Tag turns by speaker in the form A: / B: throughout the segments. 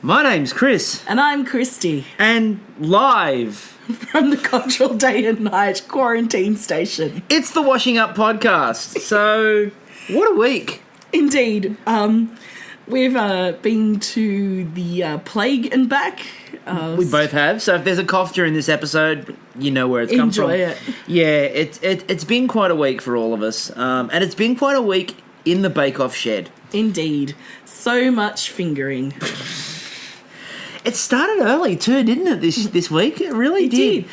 A: My name's Chris.
B: And I'm Kristie.
A: And live
B: from the Cultural Day and Night Quarantine Station.
A: It's the Washing Up Podcast. So, what a week.
B: Indeed. We've been to the plague and back.
A: We both have. So if there's a cough during this episode, you know where it's come from.
B: Enjoy it.
A: Yeah, it's been quite a week for all of us. And it's been quite a week in the Bake-Off shed.
B: Indeed. So much fingering.
A: It started early too, didn't it, this week? It really did.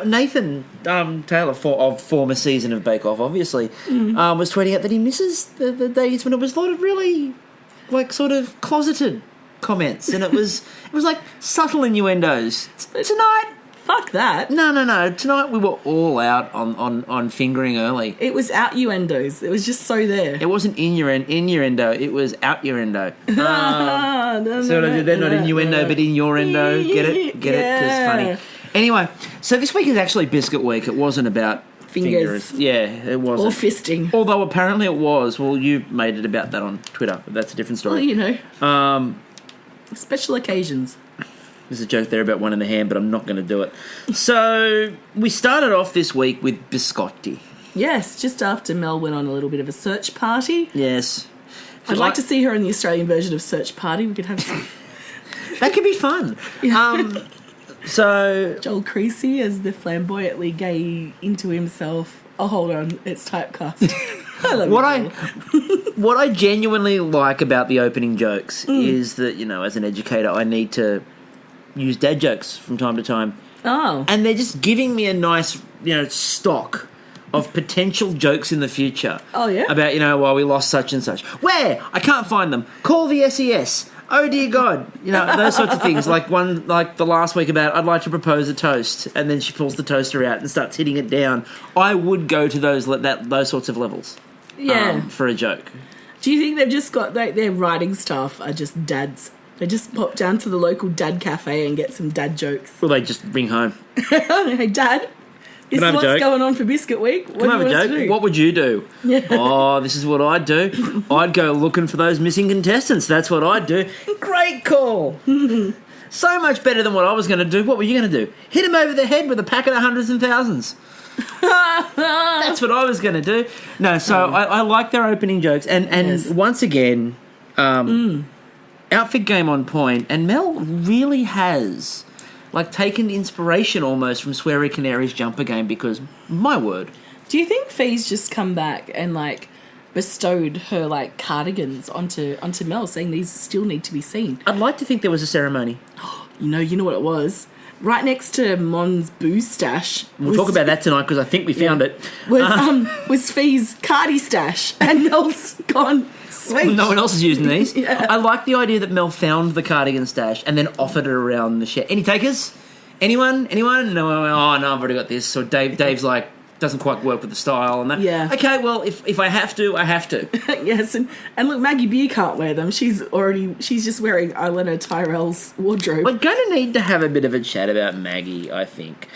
A: Nathan Taylor, of former season of Bake Off, obviously, was tweeting out that he misses the days when it was a lot of really, sort of closeted comments, and it was like subtle innuendos. Tonight...
B: Fuck that.
A: No. Tonight we were all out on fingering early.
B: It was out-uendos. It was just so there.
A: It wasn't innuendo. It was out-uendo. They're not innuendo, but in your endo. Get it? Because it's funny. Anyway, so this week is actually Biscuit Week. It wasn't about fingers. Yeah, it wasn't.
B: Or fisting.
A: Although apparently it was. Well, you made it about that on Twitter, but that's a different story.
B: Well, you know. Special occasions.
A: There's a joke there about one in the hand, but I'm not going to do it. So, we started off this week with biscotti.
B: Yes, just after Mel went on a little bit of a search party.
A: Yes.
B: I'd like to see her in the Australian version of Search Party. We could have some...
A: That could be fun. So...
B: Joel Kristie as the flamboyantly gay into himself. Oh, hold on. It's typecast. I love
A: what I genuinely like about the opening jokes is that, you know, as an educator, I need to use dad jokes from time to time.
B: Oh.
A: And they're just giving me a nice, stock of potential jokes in the future.
B: Oh, yeah?
A: About, well, we lost such and such. Where? I can't find them. Call the SES. Oh, dear God. Those sorts of things. Like the last week about, I'd like to propose a toast. And then she pulls the toaster out and starts hitting it down. I would go to those sorts of levels.
B: Yeah.
A: For a joke.
B: Do you think they've just got, their writing staff are just dads? They just pop down to the local dad cafe and get some dad jokes.
A: Or they just ring home.
B: Hey, Dad, this is what's going on for Biscuit Week. What do you want us to do?
A: What would you do?
B: Yeah.
A: Oh, this is what I'd do. I'd go looking for those missing contestants. That's what I'd do. Great call. So much better than what I was going to do. What were you going to do? Hit him over the head with a packet of hundreds and thousands. That's what I was going to do. No, so I like their opening jokes. And yes. Once again... outfit game on point, and Mel really has taken inspiration almost from Sweary Canary's jumper game, because my word.
B: Do you think Fee's just come back and bestowed her cardigans onto Mel, saying these still need to be seen?
A: I'd like to think there was a ceremony.
B: You know what it was? Right next to Mon's booze stash.
A: We'll talk about that tonight because I think we found it.
B: Was Fee's cardi stash, and Mel's gone. Sweet.
A: No one else is using these.
B: Yeah.
A: I like the idea that Mel found the cardigan stash and then offered it around the shed. Any takers? Anyone? No, I've already got this. So Dave's doesn't quite work with the style and that.
B: Yeah.
A: Okay, well, if I have to, I have to.
B: Yes, and look, Maggie B can't wear them. She's just wearing Elena Tyrell's wardrobe.
A: We're going to need to have a bit of a chat about Maggie, I think.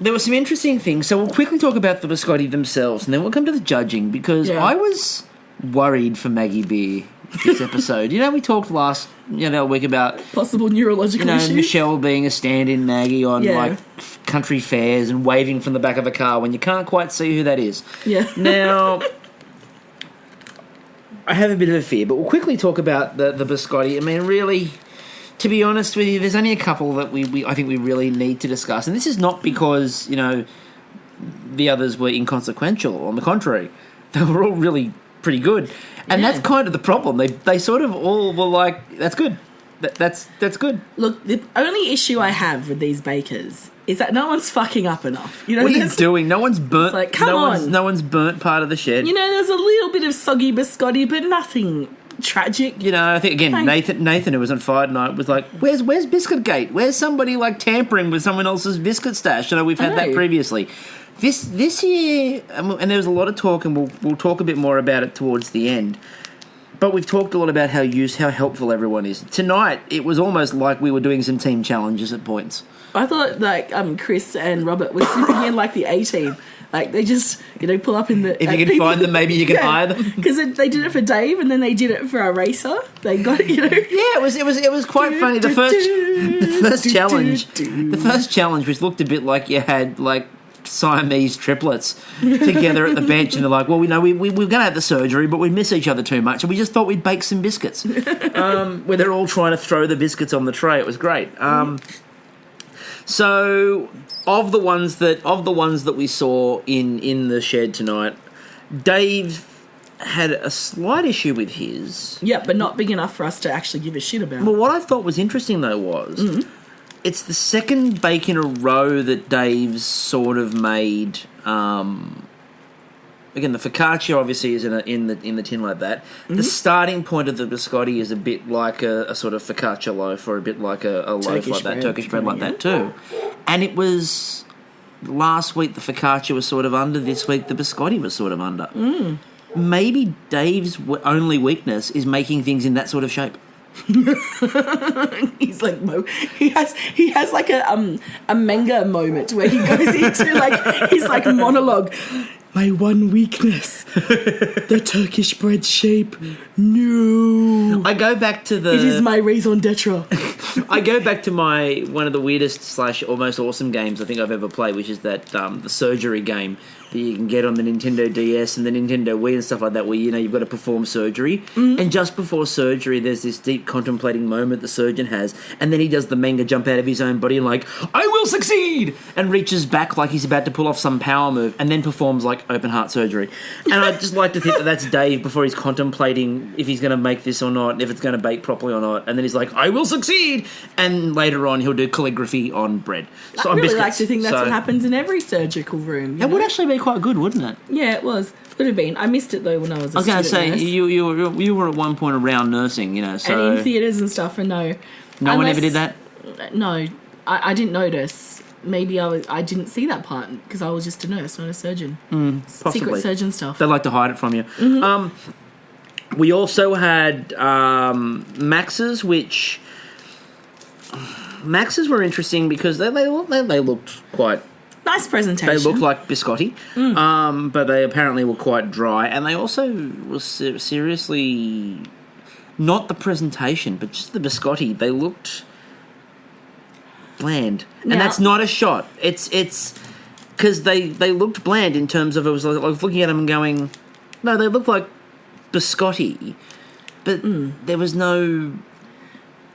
A: There were some interesting things, so we'll quickly talk about the biscotti themselves, and then we'll come to the judging, because I was worried for Maggie B this episode. We talked last week about
B: possible neurological issues.
A: Michelle being a stand-in Maggie on country fairs and waving from the back of a car when you can't quite see who that is.
B: Yeah.
A: Now, I have a bit of a fear, but we'll quickly talk about the biscotti. I mean, really... To be honest with you, there's only a couple that I think we really need to discuss. And this is not because, the others were inconsequential. On the contrary, they were all really pretty good. And that's kind of the problem. They sort of all were that's good. That's good.
B: Look, the only issue I have with these bakers is that no one's fucking up enough.
A: What are you doing? No one's burnt.
B: Come on.
A: No one's burnt part of the shed.
B: There's a little bit of soggy biscotti, but nothing... tragic.
A: I think again, Nathan, who was on Fire Night, was like, "Where's Biscuit Gate? Where's somebody tampering with someone else's biscuit stash?" We've had that previously. This year, and there was a lot of talk, and we'll talk a bit more about it towards the end. But we've talked a lot about how helpful everyone is. Tonight, it was almost like we were doing some team challenges at points.
B: I thought Chris and Robert were slipping in like the A-team. Like they just, pull up in the...
A: If you can find them, maybe you can hire them.
B: Because they did it for Dave and then they did it for our racer. They got it,
A: Yeah, it was quite funny. The first challenge, which looked a bit like you had like Siamese triplets together at the bench, and they're like, well, we're going to have the surgery, but we miss each other too much, and we just thought we'd bake some biscuits. Where they're all trying to throw the biscuits on the tray. It was great. So of the ones that we saw in the shed tonight, Dave had a slight issue with his.
B: Yeah, but not big enough for us to actually give a shit about.
A: Well, what I thought was interesting though was it's the second bake in a row that Dave's sort of made. Again, the focaccia obviously is in the tin like that. The starting point of the biscotti is a bit like a sort of focaccia loaf, or a bit like a loaf like that, Turkish bread like that too. And it was last week the focaccia was sort of under. This week the biscotti was sort of under. Maybe Dave's only weakness is making things in that sort of shape.
B: He's like he has like a manga moment where he goes into like his like monologue. My one weakness, the Turkish bread shape. No,
A: I go back to
B: it is my raison d'etre.
A: I go back to one of the weirdest / almost awesome games I think I've ever played, which is that the surgery game that you can get on the Nintendo DS and the Nintendo Wii and stuff like that, where you've got to perform surgery, and just before surgery there's this deep contemplating moment the surgeon has, and then he does the manga jump out of his own body and like, I will succeed, and reaches back like he's about to pull off some power move, and then performs like open heart surgery. And I just like to think that that's Dave before he's contemplating if he's going to make this or not, if it's going to bake properly or not, and then he's like, I will succeed, and later on he'll do calligraphy on bread.
B: I really like to think that's what happens in every surgical room.
A: It would actually be quite good, wouldn't it?
B: Yeah, it was. Would have been. I missed it though when I was a student.
A: I was going to say,
B: nurse.
A: you were at one point around nursing, so...
B: And in theatres and stuff, and no.
A: No one ever did that?
B: No, I didn't notice. Maybe I didn't see that part because I was just a nurse, not a surgeon.
A: Possibly.
B: Secret surgeon stuff.
A: They like to hide it from you. We also had Max's, which... Max's were interesting because they looked quite...
B: Nice presentation.
A: They looked like biscotti, but they apparently were quite dry. And they also were seriously... Not the presentation, but just the biscotti. They looked bland. And that's not a shot. It's because they looked bland in terms of... I was looking at them and going, no, they look like biscotti, but there was no...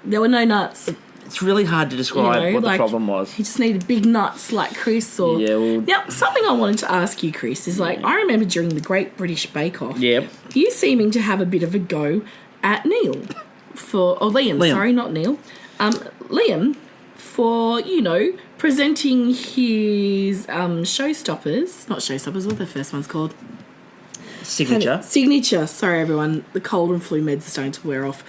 B: There were no nuts.
A: It's really hard to describe what the problem was.
B: He just needed big nuts like Chris. Or now, something I wanted to ask you, Chris, is like I remember during the Great British Bake Off, you seeming to have a bit of a go at Liam. Sorry, not Neil. Liam for presenting his showstoppers. Not showstoppers. What the first one's called? Signature. Sorry, everyone. The cold and flu meds are starting to wear off.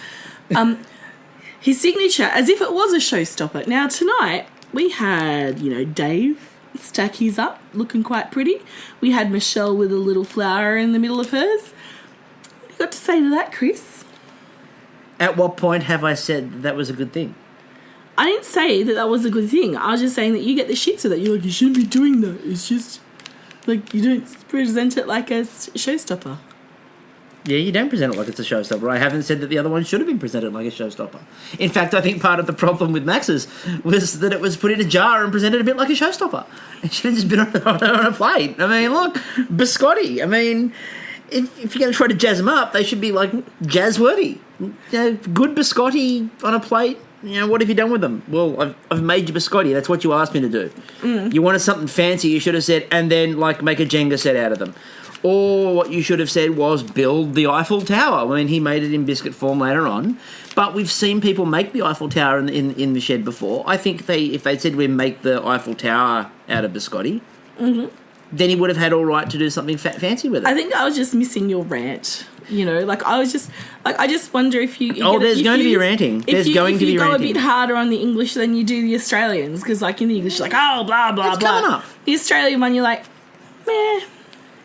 B: His signature, as if it was a showstopper. Now, tonight, we had, Dave stack his up, looking quite pretty. We had Michelle with a little flower in the middle of hers. What do you got to say to that, Chris?
A: At what point have I said that was a good thing?
B: I didn't say that was a good thing. I was just saying that you get the shit so that you're like, you shouldn't be doing that. It's just, like, you don't present it like a showstopper.
A: Yeah, you don't present it like it's a showstopper. I haven't said that the other one should have been presented like a showstopper. In fact, I think part of the problem with Max's was that it was put in a jar and presented a bit like a showstopper. It should have just been on a plate. I mean, look, biscotti. I mean, if you're going to try to jazz them up, they should be, like, jazz-worthy. Good biscotti on a plate. What have you done with them? Well, I've made you biscotti. That's what you asked me to do. You wanted something fancy, you should have said, and then, like, make a Jenga set out of them. Or what you should have said was build the Eiffel Tower. I mean, he made it in biscuit form later on. But we've seen people make the Eiffel Tower in the shed before. I think if they'd said we make the Eiffel Tower out of biscotti, then he would have had all right to do something fancy with it.
B: I think I was just missing your rant. I just wonder if you...
A: there's going to be ranting. There's going to be ranting.
B: If you go a bit harder on the English than you do the Australians, because, like, in the English, you're like, oh, blah, blah,
A: it's
B: blah.
A: Coming up.
B: The Australian one, you're like, meh.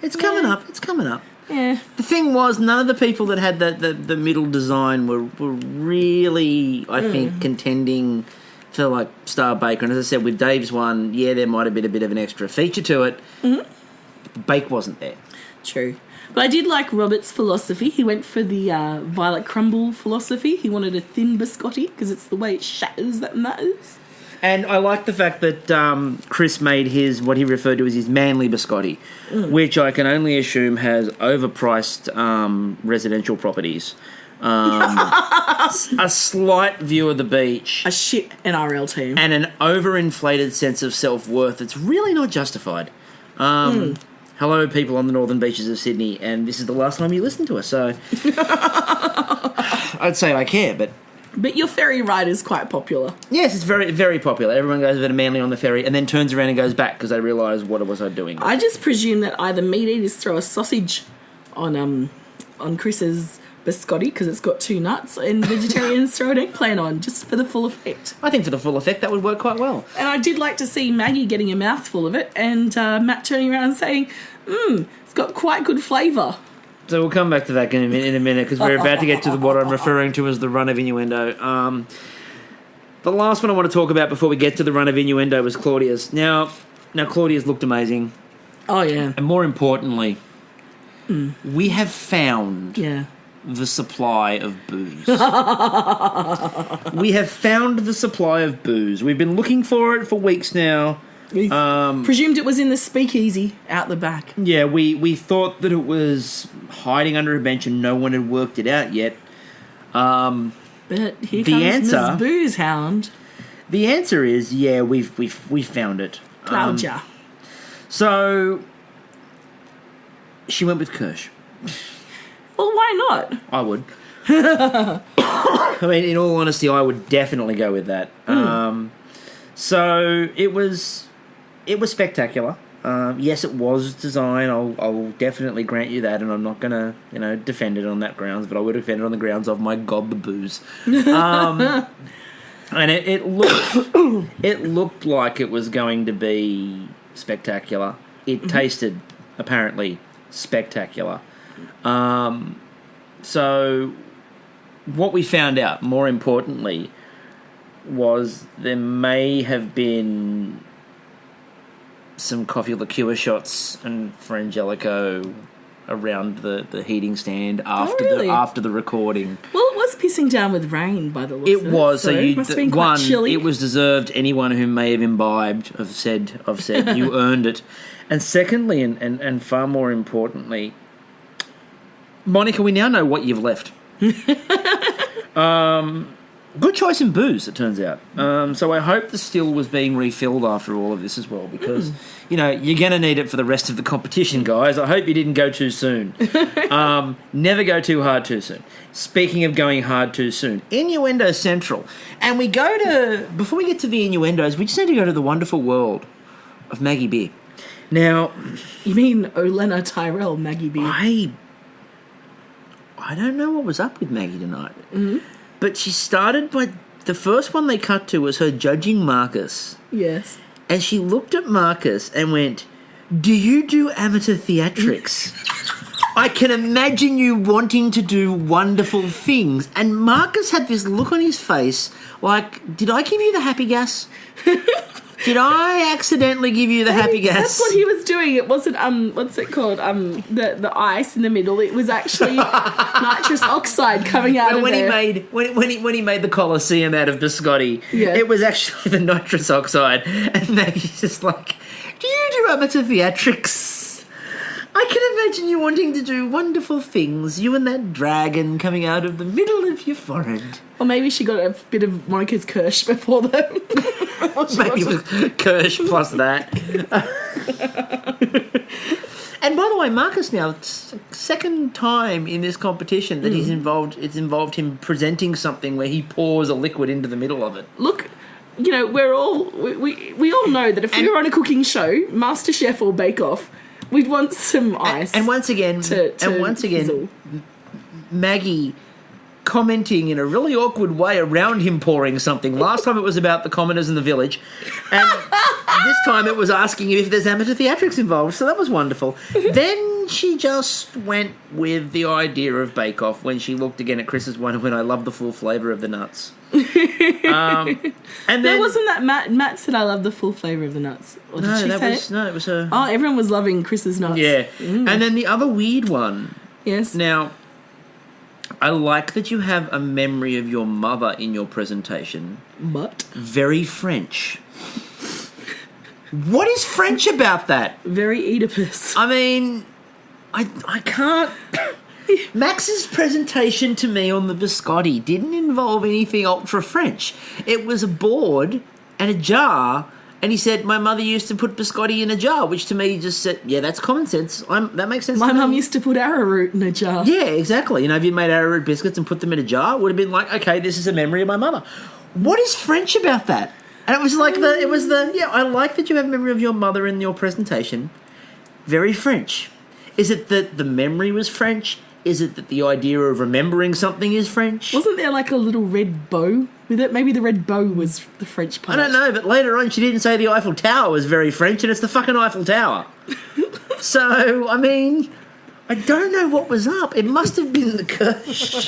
A: It's coming up. It's coming up.
B: Yeah.
A: The thing was, none of the people that had the middle design were really, I think, contending for, like, Star Baker. And as I said, with Dave's one, yeah, there might have been a bit of an extra feature to it. Mm-hmm. But the bake wasn't there.
B: True. But I did like Robert's philosophy. He went for the violet crumble philosophy. He wanted a thin biscotti because it's the way it shatters that matters.
A: And I like the fact that Chris made his, what he referred to as his manly biscotti, which I can only assume has overpriced residential properties. A slight view of the beach.
B: A shit NRL team.
A: And an overinflated sense of self-worth that's really not justified. Hello, people on the northern beaches of Sydney, and this is the last time you listen to us, so... I'd say I care, but...
B: But your ferry ride is quite popular.
A: Yes, it's very, very popular. Everyone goes over to Manly on the ferry and then turns around and goes back because they realise what it was I doing.
B: I just presume that either meat eaters throw a sausage on Chris's biscotti because it's got 2 nuts, and vegetarians throw an eggplant on just for the full effect.
A: I think for the full effect that would work quite well.
B: And I did like to see Maggie getting a mouthful of it and Matt turning around and saying, it's got quite good flavour.
A: So we'll come back to that in a minute because we're about to get to what I'm referring to as the run of innuendo. The last one I want to talk about before we get to the run of innuendo was Claudia's. Now Claudia's looked amazing.
B: Oh, yeah.
A: And more importantly, we have found the supply of booze. We have found the supply of booze. We've been looking for it for weeks now.
B: We presumed it was in the speakeasy out the back.
A: Yeah, we thought that it was hiding under a bench and no one had worked it out yet.
B: But here comes Miss Booze Hound.
A: The answer is, yeah, we've found it.
B: Claudia.
A: So she went with Kirsch.
B: Well, why not?
A: I would. I mean, in all honesty, I would definitely go with that. So it was spectacular. Yes, it was design. I'll definitely grant you that, and I'm not gonna defend it on that grounds, but I would defend it on the grounds of, my God, the booze. And it looked like it was going to be spectacular. It tasted apparently spectacular. So what we found out, more importantly, was there may have been some coffee liqueur shots and Frangelico around the heating stand after the recording.
B: Well, it was pissing down with rain by the looks of it.
A: It was. So
B: it must have been quite chilly.
A: It was deserved. Anyone who may have imbibed have said you earned it. And secondly, and far more importantly, Monica, we now know what you've left. Good choice in booze, it turns out. So I hope the still was being refilled after all of this as well, because, you're going to need it for the rest of the competition, guys. I hope you didn't go too soon. Never go too hard too soon. Speaking of going hard too soon, Innuendo Central. And before we get to the innuendos, we just need to go to the wonderful world of Maggie Beer. Now...
B: You mean Olena Tyrell, Maggie Beer?
A: I don't know what was up with Maggie tonight. Mm-hmm. But she started by... The first one they cut to was her judging Marcus.
B: Yes.
A: And she looked at Marcus and went, "Do you do amateur theatrics? I can imagine you wanting to do wonderful things." And Marcus had this look on his face like, did I give you the happy gas? Did I accidentally give you the happy gas?
B: That's what he was doing. It wasn't what's it called? The ice in the middle. It was actually nitrous oxide coming out of there.
A: When he made the Colosseum out of biscotti, it was actually the nitrous oxide. And Maggie's just like, "Do you do amateur theatrics? I can imagine you wanting to do wonderful things. You and that dragon coming out of the middle of your forehead."
B: Or maybe she got a bit of Monica's Kirsch before them.
A: Maybe it was Kirsch plus that. And by the way, Marcus now, it's the second time in this competition that he's involved. It's involved him presenting something where he pours a liquid into the middle of it.
B: Look, we all know that if we were on a cooking show, MasterChef or Bake Off, we'd want some ice.
A: And once again,
B: fizzle.
A: Maggie commenting in a really awkward way around him pouring something. Last time it was about the commoners in the village, and this time it was asking if there's amateur theatrics involved, so that was wonderful. Then she just went with the idea of Bake Off when she looked again at Chris's one when I love the full flavour of the nuts. And then
B: wasn't that Matt said I love the full flavour of the nuts. Or did she say it?
A: No, it was her.
B: Oh, everyone was loving Chris's nuts.
A: Yeah. And then the other weird one.
B: Yes.
A: Now, I like that you have a memory of your mother in your presentation.
B: But?
A: Very French. What is French about that?
B: Very Oedipus.
A: I mean, I can't... Max's presentation to me on the biscotti didn't involve anything ultra French. It was a board and a jar, and he said, my mother used to put biscotti in a jar, which to me just said, yeah, that's common sense. That makes sense.
B: My mum used to put arrowroot in a jar.
A: Yeah, exactly. If you made arrowroot biscuits and put them in a jar, it would have been like, okay, this is a memory of my mother. What is French about that? And it was like I like that you have a memory of your mother in your presentation. Very French. Is it that the memory was French? Is it that the idea of remembering something is French?
B: Wasn't there like a little red bow with it? Maybe the red bow was the French part.
A: I don't know, but later on she didn't say the Eiffel Tower was very French, and it's the fucking Eiffel Tower. So, I mean, I don't know what was up. It must have been the Kirsch.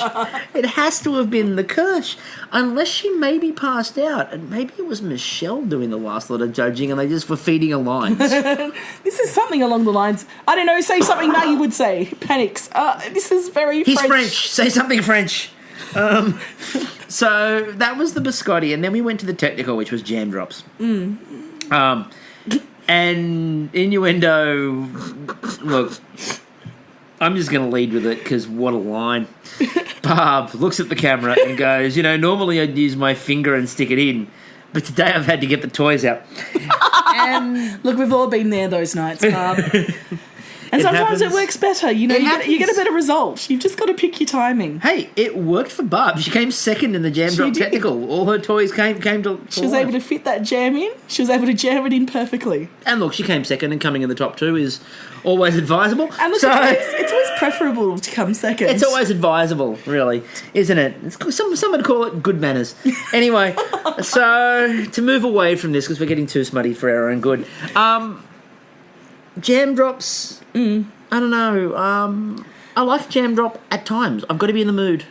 A: It has to have been the Kirsch. Unless she maybe passed out, and maybe it was Michelle doing the last lot of judging, and they just were feeding her lines.
B: This is something along the lines, I don't know, say something Maggie would say. Panics. This is very
A: He's
B: French.
A: French. Say something French. So that was the biscotti, and then we went to the technical, which was jam drops. And innuendo, look... I'm just going to lead with it because what a line. Barb looks at the camera and goes, normally I'd use my finger and stick it in, but today I've had to get the toys out. And
B: look, we've all been there those nights, Barb. And sometimes it works better. You get a better result. You've just got to pick your timing.
A: Hey, it worked for Barb. She came second in the jam drop technical. All her toys came to
B: She was able to fit that jam in. She was able to jam it in perfectly.
A: And look, she came second, and coming in the top two is always advisable.
B: And look, it's always preferable to come second.
A: It's always advisable, really, isn't it? Some would call it good manners. Anyway, so to move away from this, because we're getting too smutty for our own good, jam drops... I don't know. I like jam drop at times. I've got to be in the mood.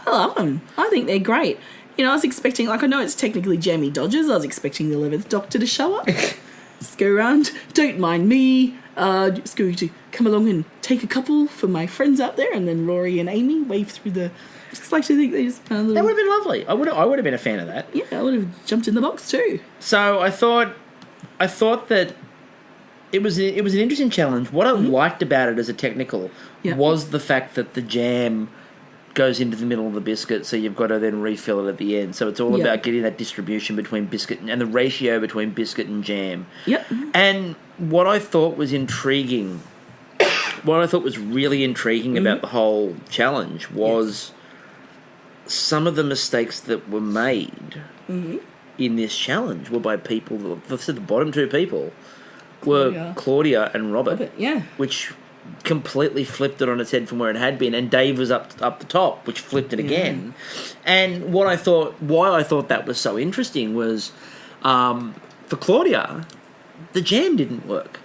B: I love them. I think they're great. I was expecting, I know it's technically Jammy Dodgers. I was expecting the 11th Doctor to show up. Just go around. Don't mind me. Just going to come along and take a couple for my friends out there, and then Rory and Amy wave through the... I just like to think they just kind of...
A: That would have been lovely. I would have been a fan of that.
B: Yeah, I would have jumped in the box too.
A: So I thought that it was an interesting challenge. What I liked about it as a technical was the fact that the jam goes into the middle of the biscuit, so you've got to then refill it at the end. So it's all about getting that distribution between biscuit and the ratio between biscuit and jam.
B: Yep.
A: And what I thought was intriguing, what I thought was really intriguing about the whole challenge was some of the mistakes that were made in this challenge were by people, the bottom two people were Claudia and Robert, which completely flipped it on its head from where it had been, and Dave was up the top, which flipped it again. And why I thought that was so interesting was, for Claudia, the jam didn't work.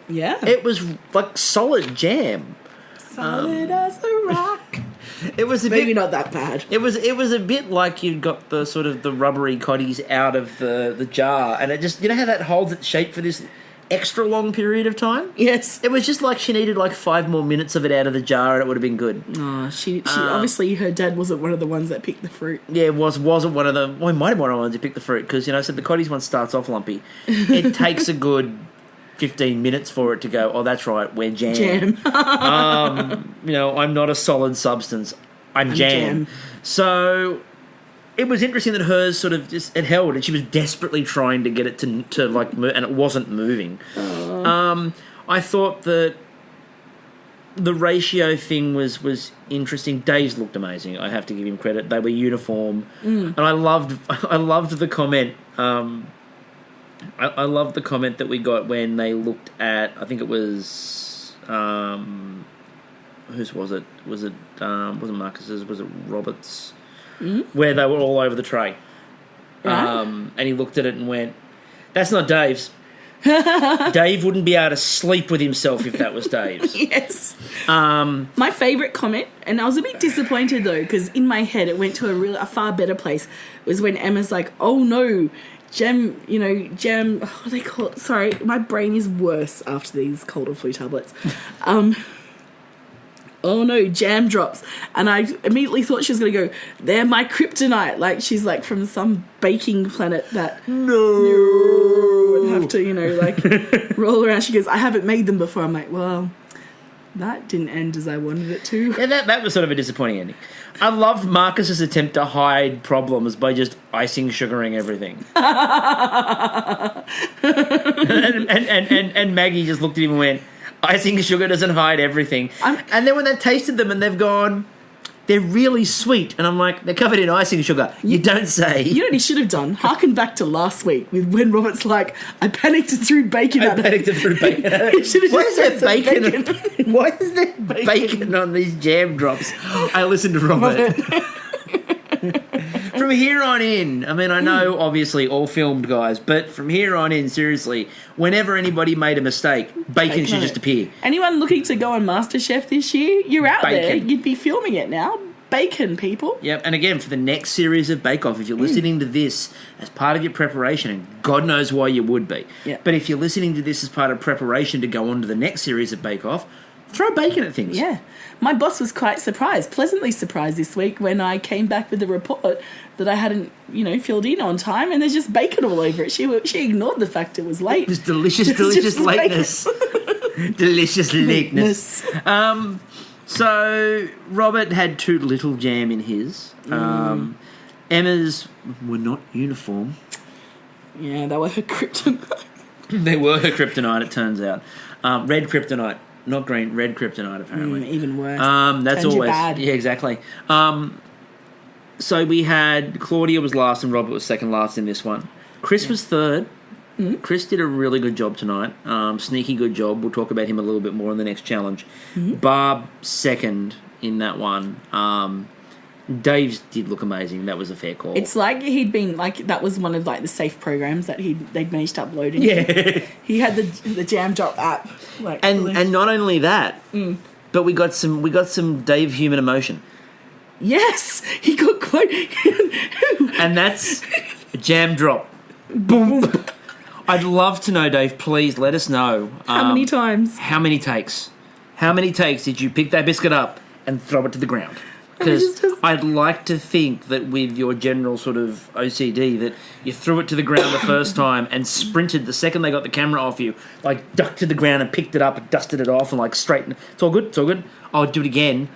B: Yeah,
A: it was like solid jam,
B: solid as a rock.
A: It was
B: maybe not that bad.
A: It was a bit like you'd got the sort of the rubbery cotties out of the jar, and it just, how that holds its shape for this extra long period of time?
B: Yes.
A: It was just like she needed like 5 more minutes of it out of the jar and it would have been good.
B: Oh, she obviously her dad wasn't one of the ones that picked the fruit.
A: Yeah, it wasn't one of them. Well, he might have been one of the ones who picked the fruit because, I said the cotties one starts off lumpy. It takes a good 15 minutes for it to go, oh, that's right, we're jam. I'm not a solid substance. I'm jam. So... it was interesting that hers sort of just, it held, and she was desperately trying to get it to like move, and it wasn't moving. I thought that the ratio thing was interesting. Dave's looked amazing. I have to give him credit. They were uniform, and I loved the comment. I loved the comment that we got when they looked at, I think it was whose was it? Wasn't Marcus's? Was it Robert's? Where they were all over the tray.
B: Right.
A: And he looked at it and went, that's not Dave's. Dave wouldn't be able to sleep with himself if that was Dave's.
B: Yes. My favourite comment, and I was a bit disappointed though, because in my head it went to a far better place, was when Emma's like, oh no, jam, what do they call it? Sorry, my brain is worse after these cold or flu tablets. Oh no, jam drops. And I immediately thought she was going to go, they're my kryptonite. Like she's like from some baking planet that would have to, roll around. She goes, I haven't made them before. I'm like, well, that didn't end as I wanted it to.
A: Yeah, that was sort of a disappointing ending. I loved Marcus's attempt to hide problems by just icing, sugaring everything. and Maggie just looked at him and went, icing sugar doesn't hide everything. And then when they've tasted them and they've gone, they're really sweet. And I'm like, they're covered in icing sugar. You don't say.
B: You know what he should have done? Harken back to last week when Robert's like, I panicked and threw bacon at it.
A: Why is there bacon? Why is there bacon on these jam drops? I listened to Robert. From here on in, I mean, I know obviously all filmed guys, but from here on in, seriously, whenever anybody made a mistake, bacon should just appear.
B: Anyone looking to go on MasterChef this year, you're out there. You'd be filming it now. Bacon, people.
A: Yep, and again, for the next series of Bake Off, if you're listening to this as part of your preparation, and God knows why you would be, but if you're listening to this as part of preparation to go on to the next series of Bake Off, throw bacon at things.
B: Yeah. My boss was quite pleasantly surprised this week when I came back with the report that I hadn't, filled in on time, and there's just bacon all over it. She ignored the fact it was late.
A: This delicious lateness. Delicious lateness. So Robert had too little jam in his. Emma's were not uniform.
B: Yeah, they were her kryptonite.
A: They were her kryptonite, it turns out. Red kryptonite. Not green, red kryptonite, apparently.
B: Even worse.
A: That's
B: Turns
A: always...
B: bad.
A: Yeah, exactly. So we had... Claudia was last and Robert was second last in this one. Chris was third. Mm-hmm. Chris did a really good job tonight. Sneaky good job. We'll talk about him a little bit more in the next challenge. Mm-hmm. Barb second in that one. Dave's did look amazing. That was a fair call.
B: It's like he'd been that was one of the safe programs that they'd managed to upload.
A: Yeah,
B: he had the Jam Drop app.
A: And not only that, but we got some Dave human emotion.
B: Yes, he got quite.
A: And that's a jam drop. Boom. I'd love to know, Dave. Please let us know.
B: How many times?
A: How many takes? How many takes did you pick that biscuit up and throw it to the ground? Because I'd like to think that with your general sort of OCD that you threw it to the ground the first time and sprinted the second they got the camera off you, ducked to the ground and picked it up and dusted it off and straightened. It's all good. I'll do it again.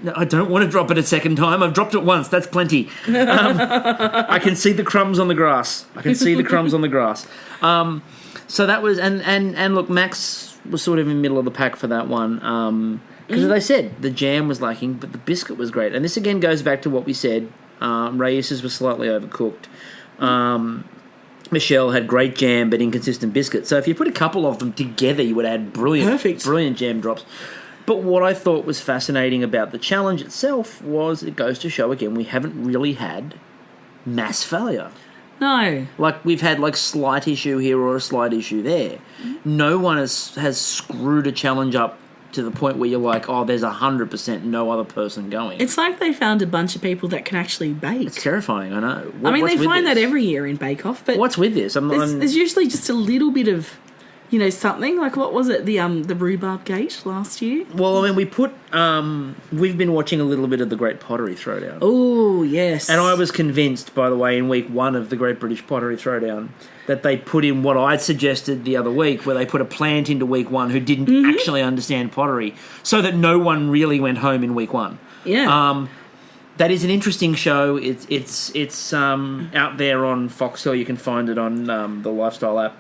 A: No, I don't want to drop it a second time. I've dropped it once. That's plenty. I can see the crumbs on the grass. So that was... And look, Max was sort of in the middle of the pack for that one. Because as I said, the jam was lacking, but the biscuit was great. And this again goes back to what we said. Reyes's was slightly overcooked. Michelle had great jam, but inconsistent biscuit. So if you put a couple of them together, you would add brilliant jam drops. But what I thought was fascinating about the challenge itself was it goes to show, again, we haven't really had mass failure.
B: No.
A: We've had slight issue here or a slight issue there. No one has screwed a challenge up to the point where you're like, oh, there's 100% no other person going.
B: It's like they found a bunch of people that can actually bake.
A: It's terrifying, I know.
B: They find that every year in Bake Off, but...
A: What's with this?
B: There's usually just a little bit of, something. What was it, the rhubarb gate last year?
A: Well, we've been watching a little bit of the Great Pottery Throwdown.
B: Oh, yes.
A: And I was convinced, by the way, in week 1 of the Great British Pottery Throwdown, that they put in what I'd suggested the other week, where they put a plant into week 1 who didn't actually understand pottery, so that no one really went home in week 1.
B: Yeah.
A: That is an interesting show. It's out there on Foxtel. You can find it on the Lifestyle app.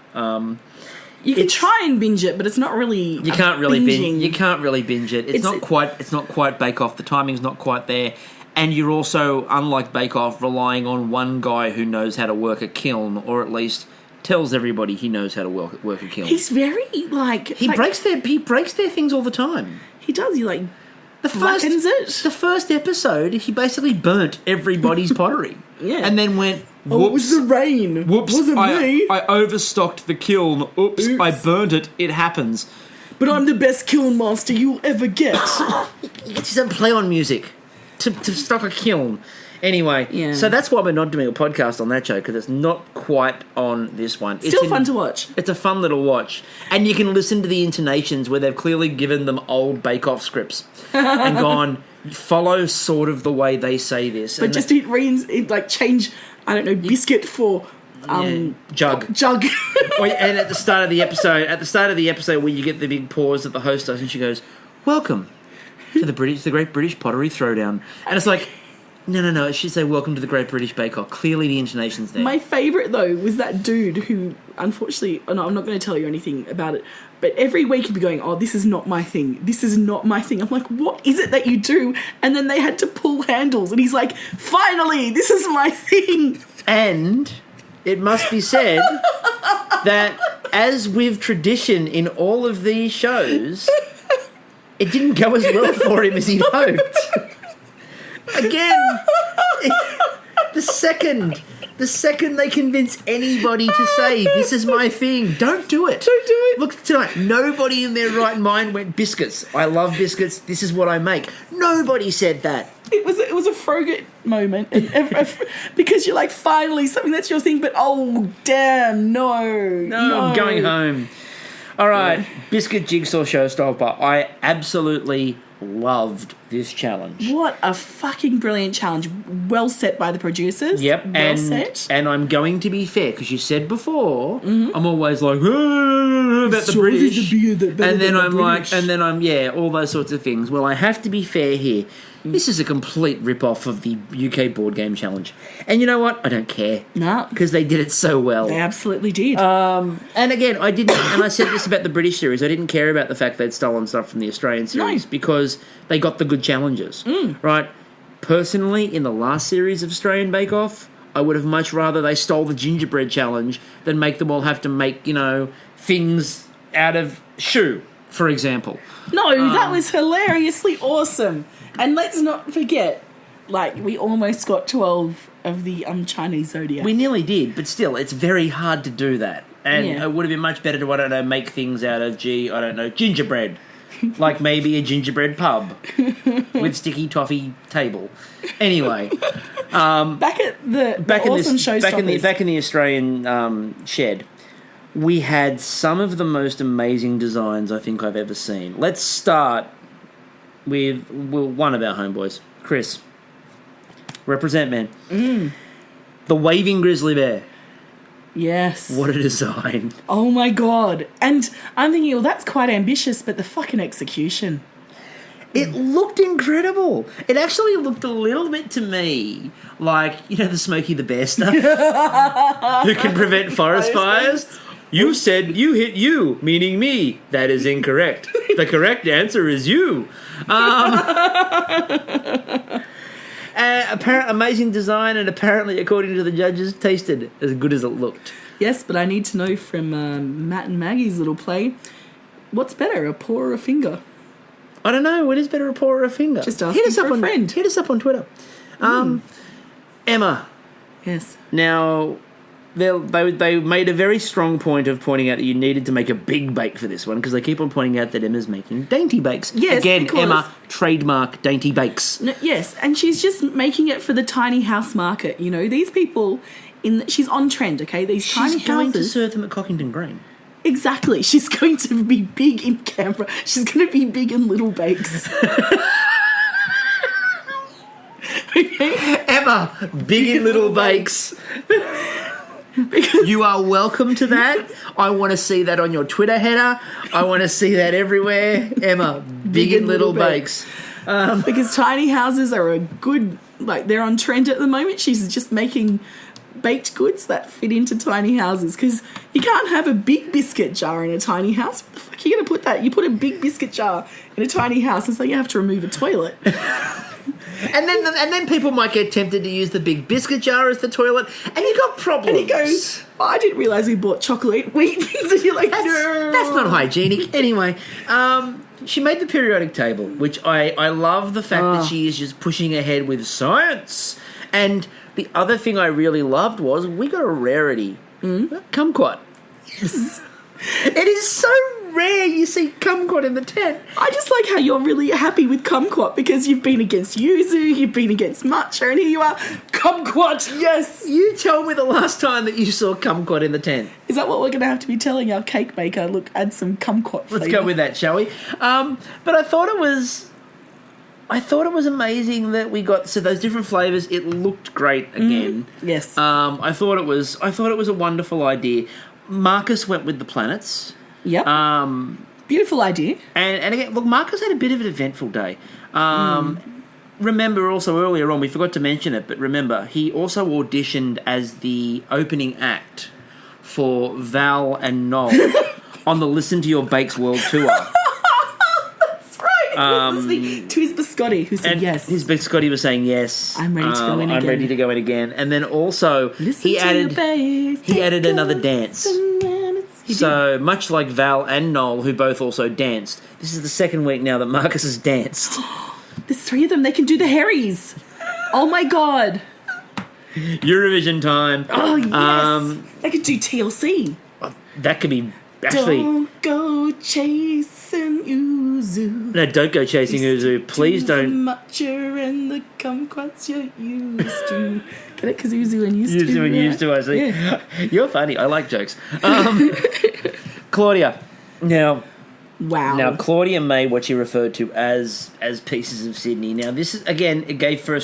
B: You can try and binge it, but it's not really.
A: You can't really binge it. It's not quite Bake Off. The timing's not quite there. And you're also, unlike Bake Off, relying on one guy who knows how to work a kiln, or at least tells everybody he knows how to work a kiln.
B: He's very he
A: breaks their things all the time.
B: He does. He
A: the first episode, he basically burnt everybody's pottery.
B: Yeah,
A: and then went,
B: Oh, it was the rain.
A: Whoops,
B: wasn't me.
A: I overstocked the kiln. Oops, I burnt it. It happens.
B: But I'm the best kiln master you'll ever get.
A: You just don't play on music to stock a kiln. Anyway, so that's why we're not doing a podcast on that show, because it's not quite on this one.
B: Still fun to watch.
A: It's a fun little watch. And you can listen to the intonations where they've clearly given them old Bake Off scripts and gone, follow sort of the way they say this.
B: But just change, I don't know, biscuit for...
A: jug. And at the start of the episode where you get the big pause that the host does and she goes, welcome to the Great British Pottery Throwdown. And it's like... No, it should say welcome to the Great British Bake Off. Clearly the intonation's there.
B: My favourite, though, was that dude who, unfortunately... Oh, no, I'm not going to tell you anything about it. But every week he'd be going, oh, this is not my thing. This is not my thing. I'm like, what is it that you do? And then they had to pull handles. And he's like, finally, this is my thing.
A: And it must be said that, as with tradition in all of these shows, it didn't go as well for him as he'd hoped. Again, the second they convince anybody to say, this is my thing, don't do it.
B: Don't do it.
A: Look, tonight, nobody in their right mind went, biscuits. I love biscuits. This is what I make. Nobody said that.
B: It was a Frogurt moment. Because you're like, finally, something that's your thing, but oh, damn, no.
A: I'm going home. All right, Biscuit Jigsaw Showstopper. I absolutely loved this challenge.
B: What a fucking brilliant challenge. Well set by the producers.
A: Yep.
B: Well set.
A: And I'm going to be fair, because you said before, I'm always like, about the British. And then I'm like, all those sorts of things. Well, I have to be fair here. This is a complete rip-off of the UK board game challenge. And you know what? I don't care.
B: No.
A: Because they did it so well.
B: They absolutely did.
A: And again, I didn't, and I said this about the British series, I didn't care about the fact they'd stolen stuff from the Australian series because they got the good challenges. Right? Personally, in the last series of Australian Bake Off, I would have much rather they stole the gingerbread challenge than make them all have to make, things out of shoe, for example.
B: No, that was hilariously awesome. And let's not forget, we almost got 12 of the Chinese zodiac.
A: We nearly did, but still, it's very hard to do that. And it would have been much better to, make things out of, gingerbread. Like maybe a gingerbread pub with sticky toffee table. Anyway.
B: Back at the awesome showstoppers.
A: Back in the Australian shed, we had some of the most amazing designs I think I've ever seen. Let's start with one of our homeboys, Chris. Represent, man. The waving grizzly bear.
B: Yes.
A: What a design.
B: Oh my God. And I'm thinking, well, that's quite ambitious, but the fucking execution.
A: It looked incredible. It actually looked a little bit to me like, the Smokey the Bear stuff. Who can prevent forest fires? You said you hit you, meaning me. That is incorrect. The correct answer is you. Apparent amazing design, and apparently, according to the judges, tasted as good as it looked.
B: Yes, but I need to know from Matt and Maggie's little play, what's better, a paw or a finger?
A: I don't know. What is better, a paw or a finger?
B: Just asking for a friend.
A: Hit us up on Twitter. Emma.
B: Yes.
A: Now, they made a very strong point of pointing out that you needed to make a big bake for this one, because they keep on pointing out that Emma's making dainty bakes.
B: Yes,
A: again,
B: because
A: Emma, trademark dainty bakes.
B: No, yes, and she's just making it for the tiny house market. These people she's on trend. Okay, these tiny houses. She's going to
A: serve them at Cockington Green.
B: Exactly. She's going to be big in Canberra. She's going to be big in little bakes.
A: Okay. Emma, big in little bakes. Because you are welcome to that. I want to see that on your Twitter header. I want to see that everywhere. Emma, big in little bakes.
B: Because tiny houses are a good, they're on trend at the moment. She's just making baked goods that fit into tiny houses, because you can't have a big biscuit jar in a tiny house. What the fuck are you going to put that? You put a big biscuit jar in a tiny house, and so you have to remove a toilet.
A: And then people might get tempted to use the big biscuit jar as the toilet, and you got problems.
B: And he goes, I didn't realise we bought chocolate wheat things, and you're like, no.
A: That's not hygienic. Anyway, she made the periodic table, which I love the fact that she is just pushing ahead with science. And The other thing I really loved was we got a rarity. Kumquat. Yes. It is so rare you see kumquat in the tent.
B: I just like how you're really happy with kumquat because you've been against yuzu, you've been against matcha, and here you are, kumquat, yes!
A: You tell me the last time that you saw kumquat in the tent.
B: Is that what we're going to have to be telling our cake maker? Look, add some kumquat flavor.
A: Let's go with that, shall we? But I thought it was amazing that we got those different flavors. It looked great again.
B: Yes.
A: I thought it was a wonderful idea. Marcus went with the planets.
B: Yep. Beautiful idea.
A: And again, look, Marcus had a bit of an eventful day. Remember also earlier on, we forgot to mention it, but remember, he also auditioned as the opening act for Val and Noel on the Listen to Your Bakes World Tour.
B: That's right. He was listening to his biscotti, who said yes.
A: His biscotti was saying yes.
B: I'm ready to go in again.
A: I'm ready to go in again. And then also, he added another dance. So, much like Val and Noel, who both also danced, this is the second week now that Marcus has danced.
B: There's 3 of them. They can do the Harrys. Oh, my God.
A: Eurovision time.
B: Oh, yes. They could do TLC.
A: That could be actually...
B: Don't go chasing Yuzu.
A: No, don't go chasing Yuzu. Please don't...
B: The matcha and the kumquats you're used to. Get it? Because Yuzu and used to.
A: Yuzu and used to, I see. Yeah. You're funny. I like jokes. Claudia. Now...
B: Wow.
A: Now, Claudia made what she referred to as pieces of Sydney. Now, this is, again, it gave me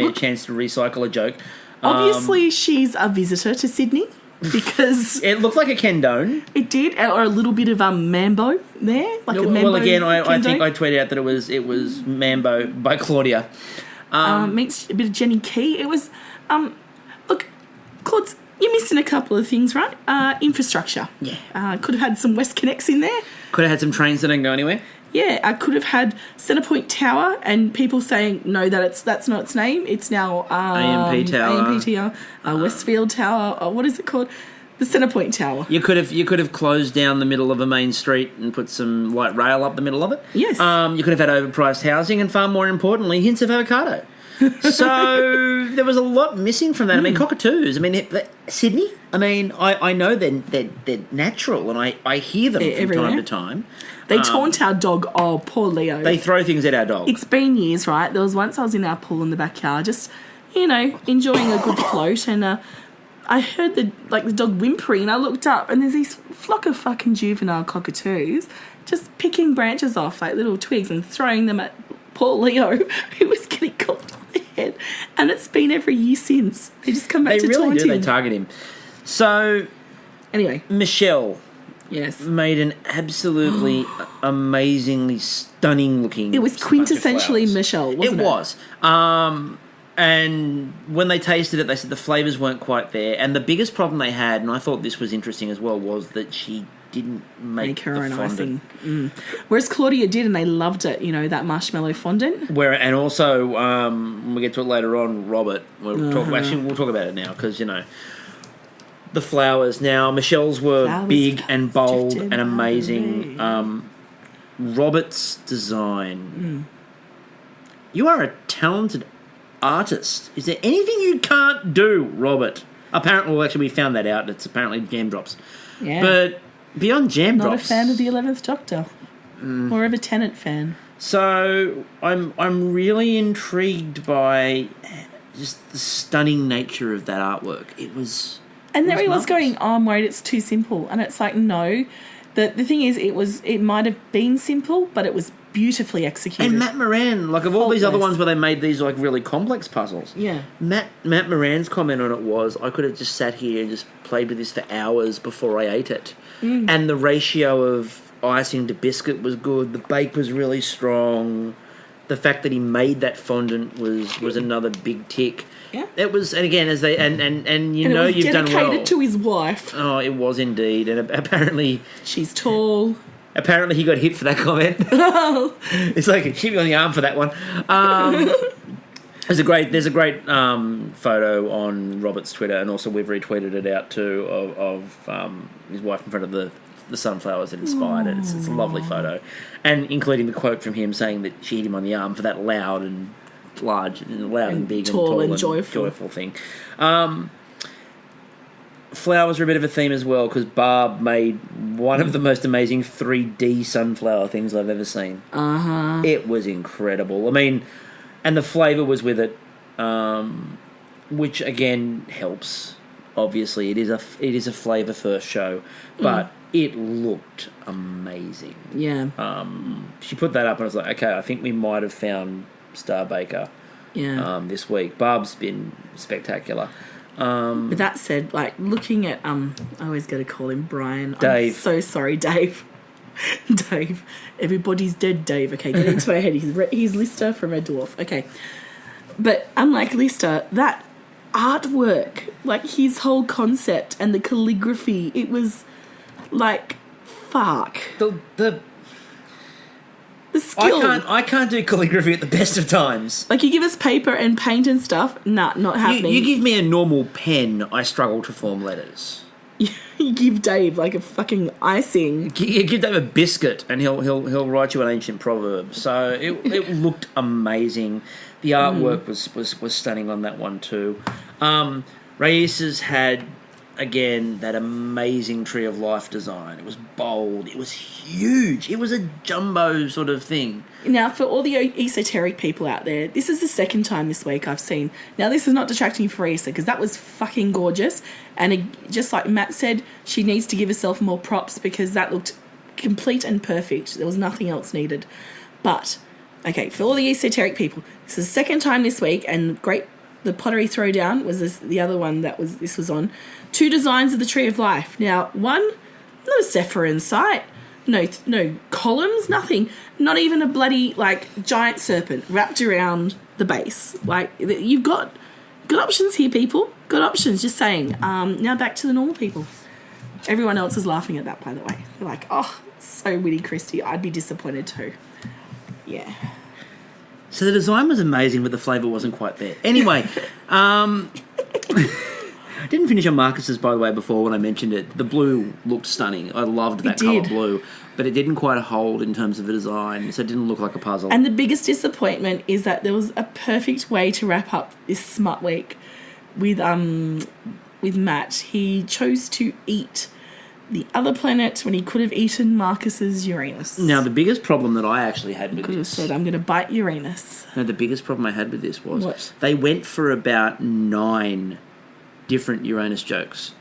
A: a chance to recycle a joke.
B: Obviously, she's a visitor to Sydney because...
A: It looked like a Kendone.
B: It did, or a little bit of Mambo there. Like a Mambo.
A: Well, again, I think I tweeted out that it was Mambo by Claudia.
B: Meets a bit of Jenny Key. It was... look, Claude, you're missing a couple of things, right? Infrastructure.
A: Yeah.
B: Could have had some West Connects in there.
A: Could have had some trains that don't go anywhere.
B: Yeah, I could have had Centrepoint Tower and people saying, no, that's not its name. It's now...
A: AMP Tower.
B: Westfield Tower. What is it called? The Centrepoint Tower.
A: You could have closed down the middle of a main street and put some light rail up the middle of it.
B: Yes.
A: You could have had overpriced housing and, far more importantly, hints of avocado. So there was a lot missing from that. I mean, cockatoos. I mean, Sydney. I mean, I know they're natural, and I hear them from
B: everywhere.
A: time to time.
B: They taunt our dog. Oh, poor Leo.
A: They throw things at our dog.
B: It's been years, right? There was once I was in our pool in the backyard, just enjoying a good float, and I heard the dog whimpering, and I looked up, and there's this flock of fucking juvenile cockatoos just picking branches off like little twigs and throwing them at poor Leo, who was getting caught on the head. And it's been every year since. They just come back to taunt him.
A: They target him. So,
B: anyway,
A: Michelle,
B: yes,
A: made an absolutely amazingly stunning looking.
B: It was quintessentially Michelle, wasn't it?
A: It was. And when they tasted it, they said the flavours weren't quite there. And the biggest problem they had, and I thought this was interesting as well, was that she didn't make her own fondant.
B: Icing. Whereas Claudia did, and they loved it, that marshmallow fondant.
A: And also, when we get to it later on, Robert, we'll talk about it now, because, the flowers. Now, Michelle's were big and bold and amazing. Robert's design. You are a talented artist. Is there anything you can't do, Robert? Apparently, we found that out. It's apparently jam drops.
B: Yeah.
A: But beyond jam drops...
B: Not a fan of the 11th Doctor. Or of a Tennant fan.
A: So, I'm really intrigued by just the stunning nature of that artwork. It was...
B: And there he was going, I'm worried it's too simple. And it's like, no. The thing is, it might have been simple, but it was beautifully executed.
A: And Matt Moran, of all these other ones where they made these really complex puzzles.
B: Yeah.
A: Matt Moran's comment on it was, I could have just sat here and just played with this for hours before I ate it. And the ratio of icing to biscuit was good. The bake was really strong. The fact that he made that fondant was another big tick.
B: Yeah.
A: It was, and again, you've done well.
B: Dedicated to his wife.
A: Oh, it was indeed, and apparently
B: she's tall.
A: Apparently, he got hit for that comment. It's like hit me on the arm for that one. There's a great photo on Robert's Twitter, and also we've retweeted it out too of his wife in front of the sunflowers that inspired it. It's a lovely photo, and including the quote from him saying that she hit him on the arm for that loud and large and loud and big
B: tall
A: and
B: joyful
A: thing. Flowers are a bit of a theme as well because Barb made one of the most amazing 3D sunflower things I've ever seen. It was incredible. I mean, and the flavour was with it, which again helps. Obviously, it is a flavour first show, but it looked amazing.
B: Yeah.
A: She put that up and I was like, okay, I think we might have found Star Baker.
B: Yeah.
A: This week, Barb's been spectacular.
B: With that said, like looking at I always got to call him Brian.
A: Dave.
B: I'm so sorry, Dave. Dave. Everybody's dead, Dave. Okay, get into my head. He's Lister from Red Dwarf. Okay. But unlike Lister, that artwork, like his whole concept and the calligraphy, it was like fuck. The skill.
A: I can't do calligraphy at the best of times.
B: Like you give us paper and paint and stuff, not happening.
A: You give me a normal pen, I struggle to form letters.
B: You give Dave like a fucking icing.
A: You give Dave a biscuit, and he'll write you an ancient proverb. So it looked amazing. The artwork was stunning on that one too. Raíces had, again, that amazing Tree of Life design. It was bold. It was huge. It was a jumbo sort of thing.
B: Now, for all the esoteric people out there, this is the second time this week I've seen. Now, this is not detracting for Issa because that was fucking gorgeous. And just like Matt said, she needs to give herself more props because that looked complete and perfect. There was nothing else needed. But, okay, for all the esoteric people, this is the second time this week and great. The pottery throwdown was the other one this was on. 2 designs of the Tree of Life. Now, one, not a Zephyr in sight. No columns, nothing. Not even a bloody, like, giant serpent wrapped around the base. Like, you've got good options here, people. Good options, just saying. Now back to the normal people. Everyone else is laughing at that, by the way. They're like, oh, so witty, Kristie. I'd be disappointed too. Yeah.
A: So the design was amazing, but the flavour wasn't quite there. Anyway, I didn't finish on Marcus's, by the way, before when I mentioned it. The blue looked stunning. I loved that colour blue, but it didn't quite hold in terms of the design, so it didn't look like a puzzle.
B: And the biggest disappointment is that there was a perfect way to wrap up this Smut Week with Matt. He chose to eat the other planet when he could have eaten Marcus's Uranus.
A: Now, the biggest problem that I actually had with this...
B: He could have said, I'm going to bite Uranus.
A: No, the biggest problem I had with this was...
B: What?
A: They went for about 9 different Uranus jokes,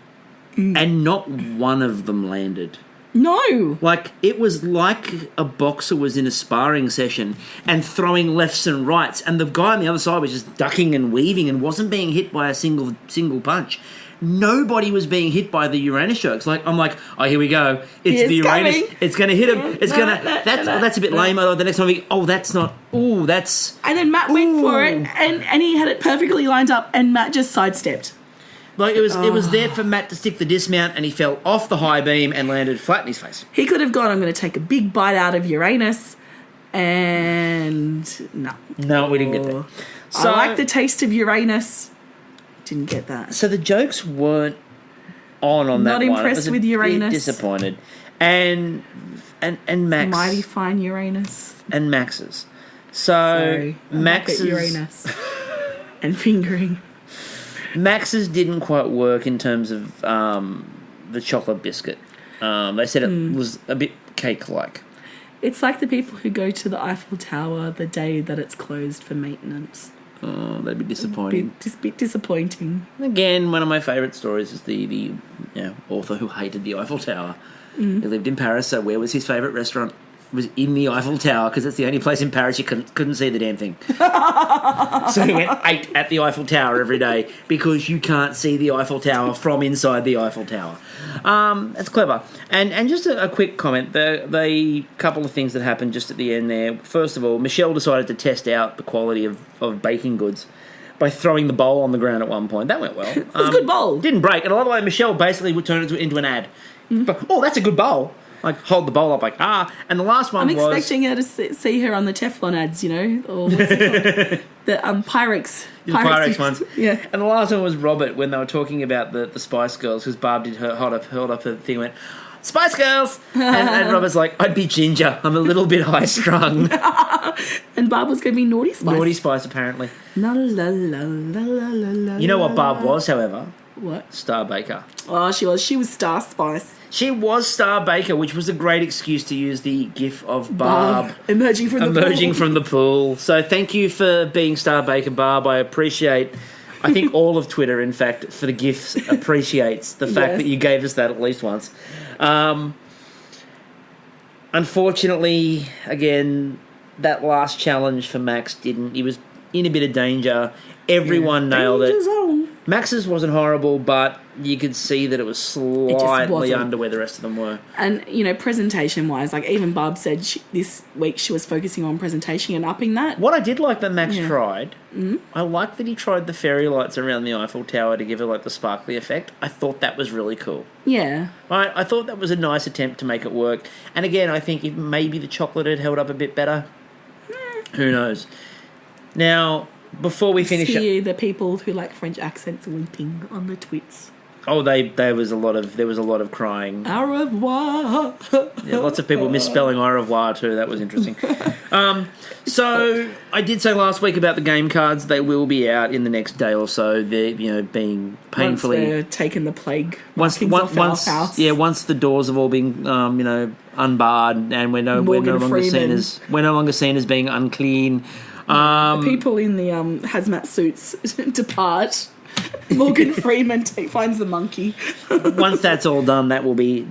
A: and not one of them landed.
B: No!
A: Like, it was like a boxer was in a sparring session and throwing lefts and rights, and the guy on the other side was just ducking and weaving and wasn't being hit by a single punch. Nobody was being hit by the Uranus jokes. Like, I'm like, oh, here we go. It's the Uranus.
B: Coming.
A: It's going to hit him. It's going to... That's a bit lame. The next time, that's not... Ooh, that's...
B: And then Matt went for it, and he had it perfectly lined up, and Matt just sidestepped.
A: Like, it was there for Matt to stick the dismount, and he fell off the high beam and landed flat in his face.
B: He could have gone, I'm going to take a big bite out of Uranus, and no.
A: No, we didn't get that. So,
B: I like the taste of Uranus. Didn't get that.
A: So the jokes weren't on that one.
B: Not impressed with Uranus.
A: Disappointed. And Max.
B: Mighty fine Uranus.
A: And Max's. So Max's...
B: Uranus. And fingering.
A: Max's didn't quite work in terms of the chocolate biscuit. They said it was a bit cake-like.
B: It's like the people who go to the Eiffel Tower the day that it's closed for maintenance.
A: Oh, that'd be disappointing.
B: Just a bit disappointing.
A: Again, one of my favourite stories is the author who hated the Eiffel Tower. He lived in Paris, so where was his favourite restaurant? It was in the Eiffel Tower, because it's the only place in Paris you couldn't see the damn thing. So he went, ate at the Eiffel Tower every day, because you can't see the Eiffel Tower from inside the Eiffel Tower. It's clever. And just a quick comment, the couple of things that happened just at the end there. First of all, Michelle decided to test out the quality of baking goods by throwing the bowl on the ground at one point. That went well.
B: It was a good bowl.
A: Didn't break. And a lot of the way, Michelle basically would turn it into an ad. But, oh, that's a good bowl. Like, hold the bowl up, like, and the last one
B: I'm expecting her to see her on the Teflon ads, or what's it called? The Pyrex.
A: The Pyrex ones.
B: Yeah.
A: And the last one was Robert, when they were talking about the Spice Girls, because Barb did held up her thing and went, Spice Girls. And Robert's like, I'd be Ginger. I'm a little bit high strung.
B: And Barb was going to be Naughty Spice.
A: Naughty Spice, apparently.
B: La, la, la, la, la, la,
A: you know what Barb was, however?
B: What?
A: Star Baker.
B: Oh, she was. She was Star Spice.
A: She was Star Baker, which was a great excuse to use the gif of Barb
B: emerging from
A: the pool. So thank you for being Star Baker, Barb. I appreciate. I think all of Twitter, in fact, for the gifs, appreciates the fact that you gave us that at least once. Unfortunately, again, that last challenge for Max didn't. He was in a bit of danger. Everyone nailed it. Max's wasn't horrible, but you could see that it was slightly under where the rest of them were.
B: And, you know, presentation-wise, like even Barb said this week she was focusing on presentation and upping that.
A: What I did like that Max tried, I liked that he tried the fairy lights around the Eiffel Tower to give it, like, the sparkly effect. I thought that was really cool.
B: Yeah.
A: I thought that was a nice attempt to make it work. And again, I think if maybe the chocolate had held up a bit better. Who knows? Now, before we finish up,
B: the people who like French accents weeping on the tweets.
A: Oh, there was a lot of crying.
B: Au revoir.
A: Yeah, lots of people misspelling au revoir too. That was interesting. So I did say last week about the game cards. They will be out in the next day or so. They're being painfully
B: once they're taken the plague.
A: Once the doors have all been unbarred and we're no longer seen as being unclean.
B: The people in the hazmat suits depart. Morgan Freeman finds the monkey.
A: Once that's all done, that will be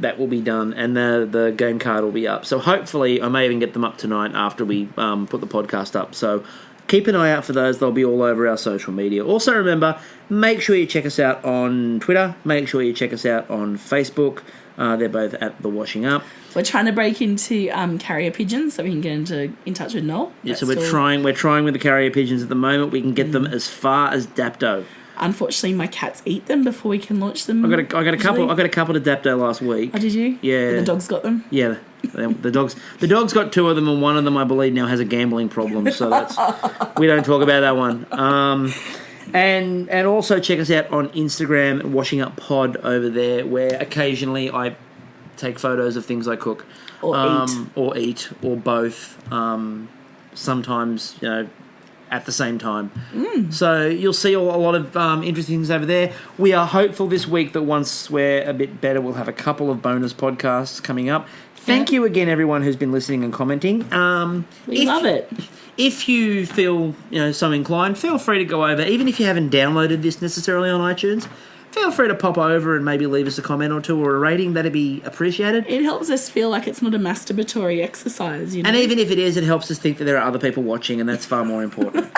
A: done, and the game card will be up. So hopefully, I may even get them up tonight after we put the podcast up. So keep an eye out for those. They'll be all over our social media. Also, remember, make sure you check us out on Twitter. Make sure you check us out on Facebook. They're both at The Washing Up.
B: We're trying to break into carrier pigeons so we can get in touch with Noel.
A: Yeah, so we're trying with the carrier pigeons at the moment. We can get them as far as Dapto. Unfortunately,
B: my cats eat them before we can launch them.
A: I got a couple to Dapto last week.
B: Oh, did you?
A: Yeah.
B: The dogs got them?
A: Yeah. The dogs got two of them, and one of them, I believe, now has a gambling problem. So we don't talk about that one. And also check us out on Instagram, Washing Up Pod over there, where occasionally I take photos of things I cook. Or eat, or both. Sometimes, at the same time. So you'll see a lot of interesting things over there. We are hopeful this week that once we're a bit better, we'll have a couple of bonus podcasts coming up. Thank you again, everyone who's been listening and commenting.
B: We love it.
A: If you feel so inclined, feel free to go over. Even if you haven't downloaded this necessarily on iTunes, feel free to pop over and maybe leave us a comment or two or a rating. That'd be appreciated.
B: It helps us feel like it's not a masturbatory exercise,
A: And even if it is, it helps us think that there are other people watching, and that's far more important.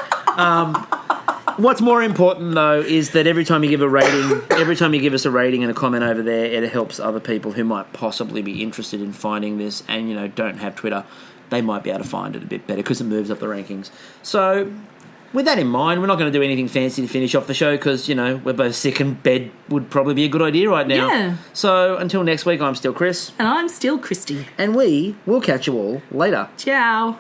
A: What's more important, though, is that every time you give us a rating and a comment over there, it helps other people who might possibly be interested in finding this and, don't have Twitter. They might be able to find it a bit better because it moves up the rankings. So with that in mind, we're not going to do anything fancy to finish off the show because, we're both sick and bed would probably be a good idea right now.
B: Yeah.
A: So until next week, I'm still Chris.
B: And I'm still Kristie.
A: And we will catch you all later.
B: Ciao.